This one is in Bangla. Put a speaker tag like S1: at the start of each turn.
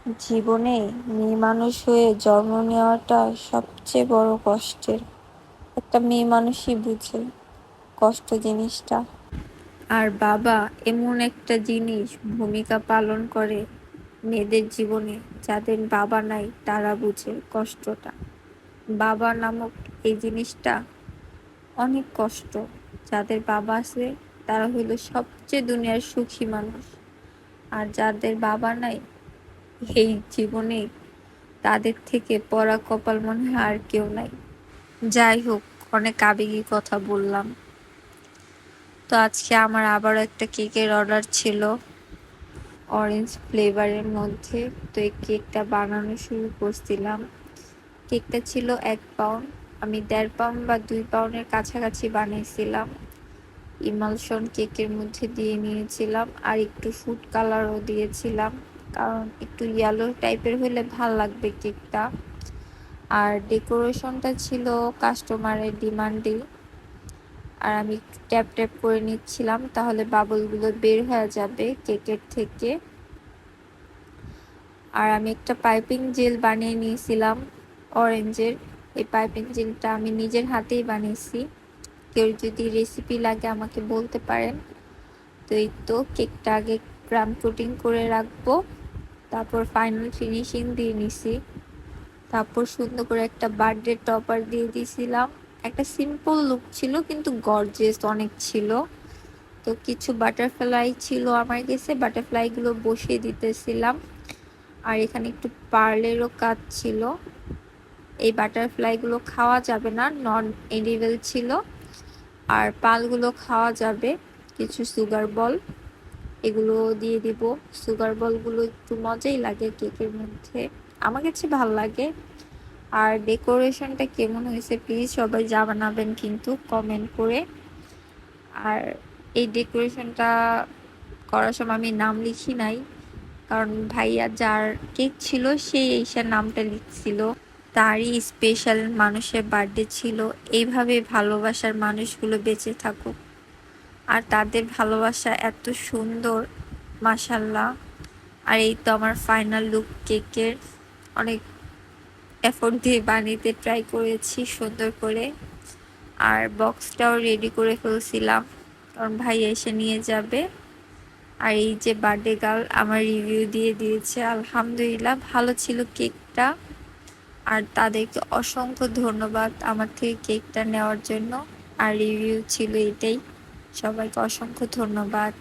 S1: জীবনে মেয়ে মানুষ হয়ে জন্ম নেওয়াটা সবচেয়ে বড় কষ্টের। একটা মেয়ে মানুষই বুঝে কষ্ট জিনিসটা। আর বাবা এমন একটা জিনিস ভূমিকা পালন করে মেয়েদের জীবনে, যাদের বাবা নাই তারা বুঝে কষ্টটা। বাবা নামক এই জিনিসটা অনেক কষ্ট। যাদের বাবা আছে তারা হইল সবচেয়ে দুনিয়ার সুখী মানুষ। আর যাদের বাবা নাই এই জীবনে তাদের থেকে পড়া কপাল মনে হয় আর কেউ নাই। যাই হোক, অনেক আবেগী কথা বললাম। তো আজকে আমার আবারও একটা কেকের অর্ডার ছিল অরেঞ্জ ফ্লেভারের মধ্যে। তো এই কেকটা বানানো শুরু করছিলাম। কেকটা ছিল 1 পাউন্ড। আমি 1.5 পাউন্ড বা 2 পাউন্ডের কাছাকাছি বানিয়েছিলাম। ইমালশন কেকের মধ্যে দিয়ে নিয়েছিলাম আর একটু ফুড কালারও দিয়েছিলাম, কারণ একটু ইয়েলো টাইপের হলে ভাল লাগবে কেকটা। আর ডেকোরেশনটা ছিল কাস্টমারের ডিমান্ডে। আর আমি ট্যাপ ট্যাপ করে নিচ্ছিলাম, তাহলে বাবলগুলো বের হয়ে যাবে কেকের থেকে। আর আমি একটা পাইপিং জেল বানিয়ে নিয়েছিলাম অরেঞ্জের। এই পাইপিং জেলটা আমি নিজের হাতেই বানিয়েছি। কেউ যদি রেসিপি লাগে আমাকে বলতে পারেন। তো এই তো কেকটা আগে ক্রাম কোটিং করে রাখবো, তারপর ফাইনাল ফিনিশিং দিয়ে নিছি। তারপর সুন্দর করে একটা বার্থডে টপার দিয়ে দিয়েছিলাম। একটা সিম্পল লুক ছিল কিন্তু গর্জিয়াস অনেক ছিল। তো কিছু বাটারফ্লাই ছিল আমার কাছে, বাটারফ্লাইগুলো বসিয়ে দিতেছিলাম। আর এখানে একটু পার্লেরও কাজ ছিল। এই বাটারফ্লাইগুলো খাওয়া যাবে না, নন এডিবল ছিল। আর পালগুলো খাওয়া যাবে। কিছু সুগার বল এগুলো দিয়ে দিব। সুগার বলগুলো একটু মজাই লাগে কেকের মধ্যে, আমার কাছে ভালো লাগে। আর ডেকোরেশনটা কেমন হয়েছে প্লিজ সবাই জানাবেন কিন্তু কমেন্ট করে। আর এই ডেকোরেশনটা করার সময় আমি নাম লিখি নাই, কারণ ভাইয়া যার কেক ছিল সেই এইসার নামটা লিখছিল। তারই স্পেশাল মানুষের বার্থডে ছিল। এইভাবে ভালোবাসার মানুষগুলো বেঁচে থাকুক। আর তাদের ভালোবাসা এত সুন্দর, মাশাল্লাহ। আর এই তো আমার ফাইনাল লুক কেকের। অনেক এফোর্ট দিয়ে বানাতে ট্রাই করেছি সুন্দর করে। আর বক্সটাও রেডি করে ফেলছিলাম, কারণ ভাই এসে নিয়ে যাবে। আর এই যে বার্থডে গার্ল আমার রিভিউ দিয়ে দিয়েছে, আলহামদুলিল্লাহ ভালো ছিল কেকটা। আর তাদেরকে অসংখ্য ধন্যবাদ আমার থেকে কেকটা নেওয়ার জন্য। আর রিভিউ ছিল এটাই। সবাইকে অসংখ্য ধন্যবাদ।